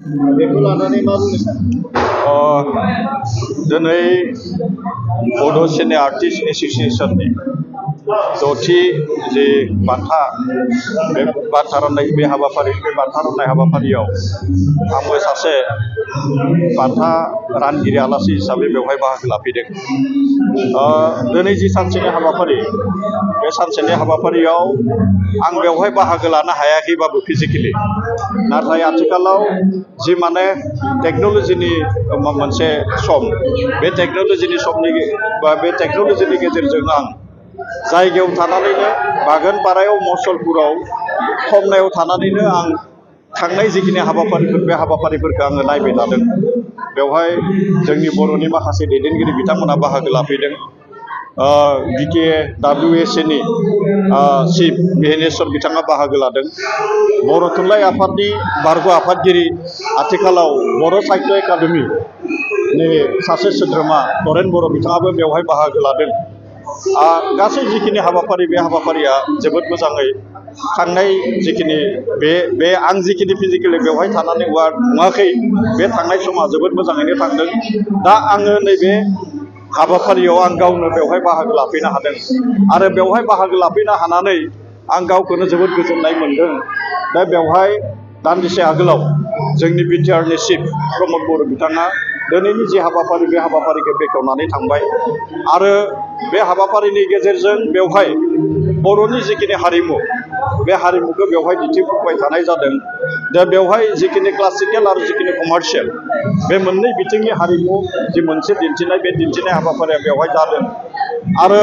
बेखौ लानानै मा बुंनो सानो? दिनै बड' सिने आर्टिस्ट एस'सिएशननि द'थि जे बान्था बे बान्था राननाय बे बान्था राननाय हाबाफारियाव आंबो सासे बान्था रानगिरि आलासि हिसाबै बेवहाय बाहागो लाफैदों। दिनै जि सानसेनि हाबाफारि बे सानसेनि हाबाफारियाव आं बेवहाय बाहागो लानो हायाखैबाबो फिजिकेलि, नाथाय आथिखालाव जि माने टेक्न'लजिनि मोनसे सम, बे टेक्न'लजिनि समनि बा बे टेक्न'लजिनि गेजेरजों आं जायगायाव थानानैनो बागानपारायाव मसलपुराव खमनायाव थानानैनो आं थांनाय जिखिनि हाबाफारिफोर बे हाबाफारिफोरखौ आङो नायबाय थादों। बेवहाय जोंनि बर'नि माखासे दैदेनगिरि बिथांमोना बाहागो लाफैदों। BKWSAनि चिफ बिहेनेश्वर बिथाङा बाहागो लादों। बर' थुनलाइ आफादनि बारग' आफादगिरि आथिखालाव बर' साहित्य एकाडेमिनि सासे सोद्रोमा तरेन बर' बिथाङाबो बेवहाय बाहागो लादों। गासै जिखिनि हाबाफारि बे हाबाफारिया जोबोद मोजाङै थांनाय जिखिनि बे आं जिखिनि फिजिकेलि बेवहाय थानानै नुवाखै, बे थांनाय समा जोबोद मोजाङैनो थांदों। दा आङो नैबे हाबाफारियाव आं गावनो बेवहाय बाहागो लाफैनो हादों आरो बेवहाय बाहागो लाफैनो हानानै आं गावखौनो जोबोद गोजोननाय मोनदों। दा बेवहाय दान्दिसे आगोलाव जोंनि बिटिआरनि चिफ प्रमद बर' बिथाङा दिनैनि जि हाबाफारि बे हाबाफारिखौ बेखेवनानै थांबाय आरो बे हाबाफारिनि गेजेरजों बेवहाय बर'नि जिखिनि हारिमु बे हारिमुखौ बेवहाय दिन्थिफुंबाय थानाय जादों। दा बेवहाय जिखिनि क्लासिकेल आरो जिखिनि कमार्शियेल बे मोननै बिथिंनि हारिमु जि मोनसे दिन्थिनाय, बे दिन्थिनाय हाबाफारिया बेवहाय जादों। आरो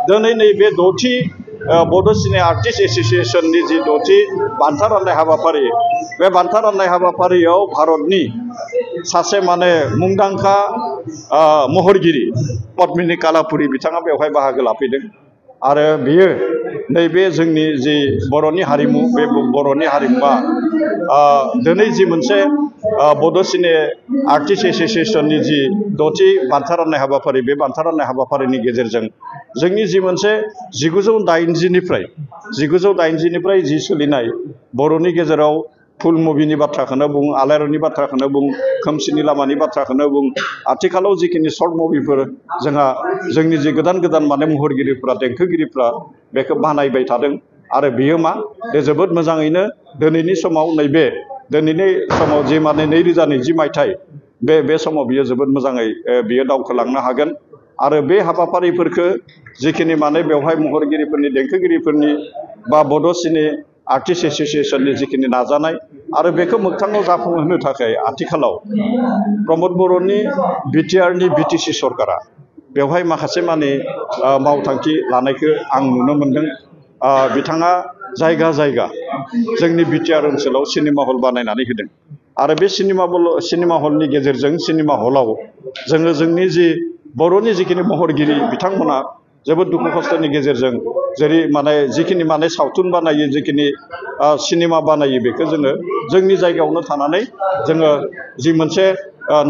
दिनै नैबे द'थि बड' सिने आर्टिस्ट एस'सिएशननि जि द'थि बान्था राननाय हाबाफारि, बे बान्था राननाय हाबाफारियाव भारतनि सासे माने मुंदांखा महरगिरि पद्मिनी कालापुरी बिथाङा बेवहाय बाहागो लाफैदों। आरो बियो नैबे जोंनि जि बर'नि हारिमु, बे बर'नि हारिमुवा दिनै जि मोनसे बड' सिने आर्टिस्ट एस'सिएशननि जि द'थि बान्था राननाय हाबाफारि, बे बान्था राननाय हाबाफारिनि गेजेरजों जोंनि जि मोनसे 1980निफ्राय जि सोलिनाय बर'नि गेजेराव फुल मुभिनि बाथ्राखौनो बुं, आलायारननि बाथ्राखौनो बुं, खोमसिनि लामानि बाथ्राखौनो बुं, आथिखालाव जिखिनि सर्ट मुभिफोर जोंहा जोंनि जि गोदान माने महरगिरिफ्रा, देंखोगिरिफ्रा बेखौ बानायबाय थादों। आरो बियो बे जोबोद मोजाङैनो दिनैनि समाव दिनैनि समाव जि माने 2020 मायथाइ बे समाव बियो जोबोद मोजाङै बियो दावखोलांनो हागोन। आरो बे हाबाफारिफोरखौ जिखिनि माने बेवहाय महरगिरिफोरनि, देंखोगिरिफोरनि बा बड' सिने आर्टिस्ट एस'सिएशननि जिखिनि नाजानाय आरो बेखौ मोगथाङाव जाफुंहोनो थाखाय आथिखालाव प्रमद बर'नि बिटिआरनि बिटिसि सरकारा बेवहाय माखासे माने मावथांखि लानायखौ आं नुनो मोनदों। बिथाङा जायगा जोंनि बिटिआर ओनसोलाव सिनेमा हल बानायनानै होदों। आरो बे सिनेमा हलनि गेजेरजों सिनेमा हलाव जोङो जोंनि जि बर'नि जिखिनि महरगिरि बिथांमोना जोबोद दुखु खस्थ'नि गेजेरजों जिखिनि माने सावथुन बानायो, जिखिनि सिनेमा बानायो, बेखौ जोङो जोंनि जायगायावनो थानानै जोङो जि मोनसे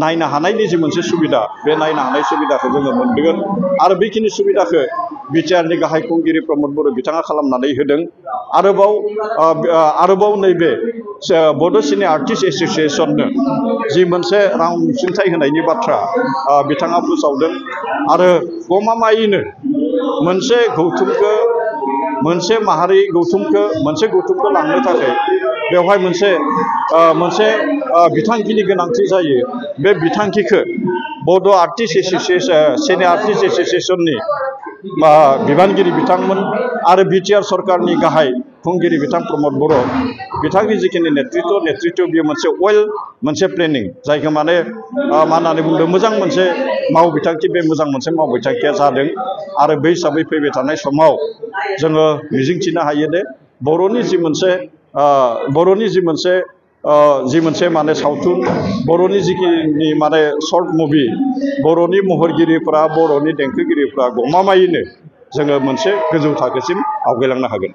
नायनो हानायनि जि मोनसे सुबिदा, बे नायनो हानाय सुबिदाखौ जोङो मोनदों। आरो बेखिनि सुबिदाखौ बिटिआरनि गाहाय खुंगिरि प्रमद बर' बिथाङा खालामनानै होदों। आरोबाव नैबे बड' सिने आर्टिस्ट एस'सिएशननो जि मोनसे रां अनसुंथाइ होनायनि बाथ्रा बिथाङा फोसावदों। आरो गमामायैनो मोनसे माहारि गौथुमखौ लांनो थाखाय बेवहाय मोनसे बिथांखिनि गोनांथि जायो। बे बिथांखिखौ बड' सिने आर्टिस्ट एस'सिएशननि बिबानगिरि बिथांमोन आरो बिटिआर सरकारनि गाहाय खुंगिरि बिथां प्रमद बर' बिथांनि जिखिनि नेतृत्व बेयो मोनसे प्लेनिं, जायखौ मा होननानै बुंदों, मोजां मोनसे मावबिथांखि, बे मोजां मोनसे मावबिथांखिया जादों। आरो बै हिसाबै फैबाय थानाय समाव जोङो मिजिंथिनो हायो दे बर'नि जि मोनसे माने सावथुन, बर'नि जिखिनि माने सर्ट मुभि, बर'नि महरगिरिफ्रा, बर'नि देंखोगिरिफ्रा गमामायैनो जोङो मोनसे गोजौ थाखोसिम आवगायलांनो हागोन।